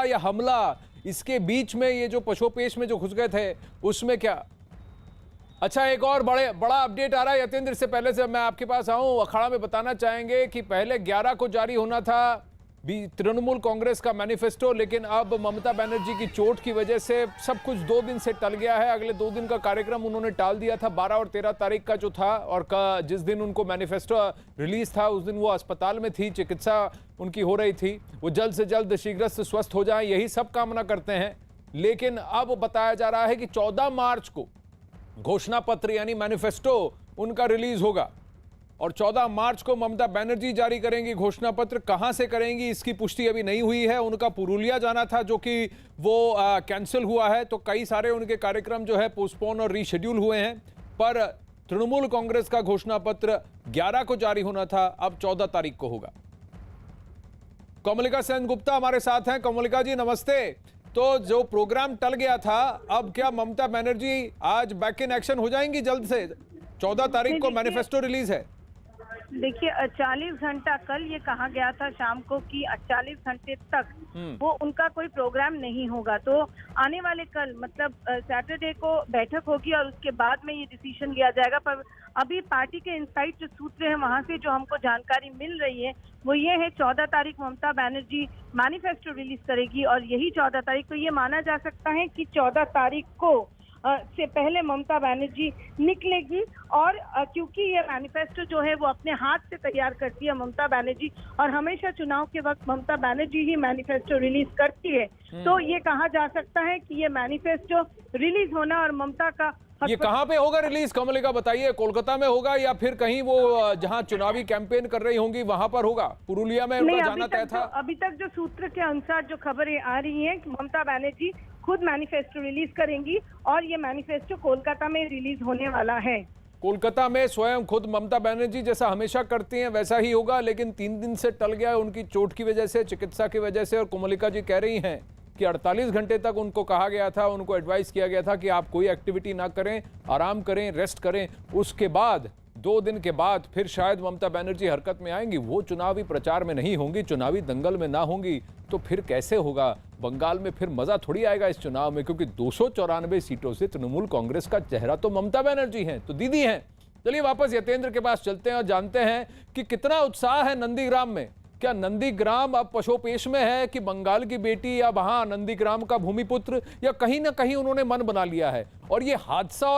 या हमला, इसके बीच में ये जो पशुपेश में जो घुस गए थे उसमें क्या? अच्छा, एक और बड़ा अपडेट आ रहा है यतेंद्र, से पहले से मैं आपके पास आऊं, अखाड़ा में बताना चाहेंगे कि पहले 11 को जारी होना था तृणमूल कांग्रेस का मैनिफेस्टो, लेकिन अब ममता बनर्जी की चोट की वजह से सब कुछ 2 दिन से टल गया है। अगले 2 दिन का कार्यक्रम उन्होंने टाल दिया था, 12 और 13 तारीख का जो था, और जिस दिन उनको मैनिफेस्टो रिलीज था उस दिन वो अस्पताल में थी, चिकित्सा उनकी हो रही थी। वो जल्द से जल्द शीघ्र से स्वस्थ हो जाए, यही सब कामना करते हैं। लेकिन अब बताया जा रहा है कि 14 मार्च को घोषणा पत्र यानी मैनिफेस्टो उनका रिलीज होगा और 14 मार्च को ममता बनर्जी जारी करेंगी घोषणा पत्र। कहां से करेंगी इसकी पुष्टि अभी नहीं हुई है। उनका पुरुलिया जाना था जो कि वो कैंसिल हुआ है, तो कई सारे उनके कार्यक्रम जो है पोस्टपोन और रीशेड्यूल हुए हैं। पर तृणमूल कांग्रेस का घोषणा पत्र 11 को जारी होना था, अब 14 तारीख को होगा। कोमलिका सेनगुप्ता हमारे साथ हैं। कोमलिका जी नमस्ते। तो जो प्रोग्राम टल गया था, अब क्या ममता बनर्जी आज बैक इन एक्शन हो जाएंगी जल्द से? 14 तारीख को मैनिफेस्टो रिलीज है। देखिए 48 घंटा, कल ये कहा गया था शाम को कि 48 घंटे तक वो उनका कोई प्रोग्राम नहीं होगा। तो आने वाले कल मतलब सैटरडे को बैठक होगी और उसके बाद में ये डिसीजन लिया जाएगा। पर अभी पार्टी के इनसाइड जो सूत्र हैं वहां से जो हमको जानकारी मिल रही है वो ये है 14 तारीख ममता बनर्जी मैनिफेस्टो रिलीज करेगी और यही 14 तारीख को ये माना जा सकता है कि 14 तारीख को से पहले ममता बनर्जी निकलेगी। और क्योंकि ये मैनिफेस्टो जो है वो अपने हाथ से तैयार करती है ममता बनर्जी, और हमेशा चुनाव के वक्त ममता बनर्जी ही मैनिफेस्टो रिलीज करती है, तो ये कहा जा सकता है कि ये मैनिफेस्टो रिलीज होना और ममता का ये कहां पे होगा रिलीज? कोमलिका बताइए, कोलकाता में होगा या फिर कहीं वो जहां चुनावी कैंपेन कर रही होंगी वहां पर होगा? पुरुलिया में उनका जाना तय था। अभी तक जो सूत्र के अनुसार जो खबरें आ रही हैं कि ममता बनर्जी खुद मैनिफेस्टो रिलीज करेंगी और ये मैनिफेस्टो कोलकाता में रिलीज होने वाला है। कोलकाता में स्वयं खुद ममता बनर्जी जैसा हमेशा करती हैं वैसा ही होगा, लेकिन 3 दिन से टल गया है उनकी चोट की वजह से, चिकित्सा की वजह से। और कोमलिका जी कह रही हैं कि 48 घंटे तक उनको कहा गया था, उनको एडवाइस किया गया था कि आप कोई एक्टिविटी ना करें, आराम करें, रेस्ट करें। उसके बाद 2 दिन के बाद फिर शायद ममता बनर्जी हरकत में आएंगी। वो चुनावी प्रचार में नहीं होंगी, चुनावी दंगल में ना होंगी, तो फिर कैसे होगा? बंगाल में फिर मजा थोड़ी आएगा इस चुनाव में, क्योंकि 294 सीटों से तृणमूल कांग्रेस का चेहरा तो ममता बनर्जी हैं, तो दीदी हैं। चलिए वापस यतेंद्र के पास चलते हैं और जानते हैं कि कितना उत्साह है नंदीग्राम में। क्या नंदीग्राम अब पशुपेश में है कि बंगाल की बेटी या वहां नंदीग्राम का भूमिपुत्र, या कहीं ना कहीं उन्होंने मन बना लिया है और ये हादसा और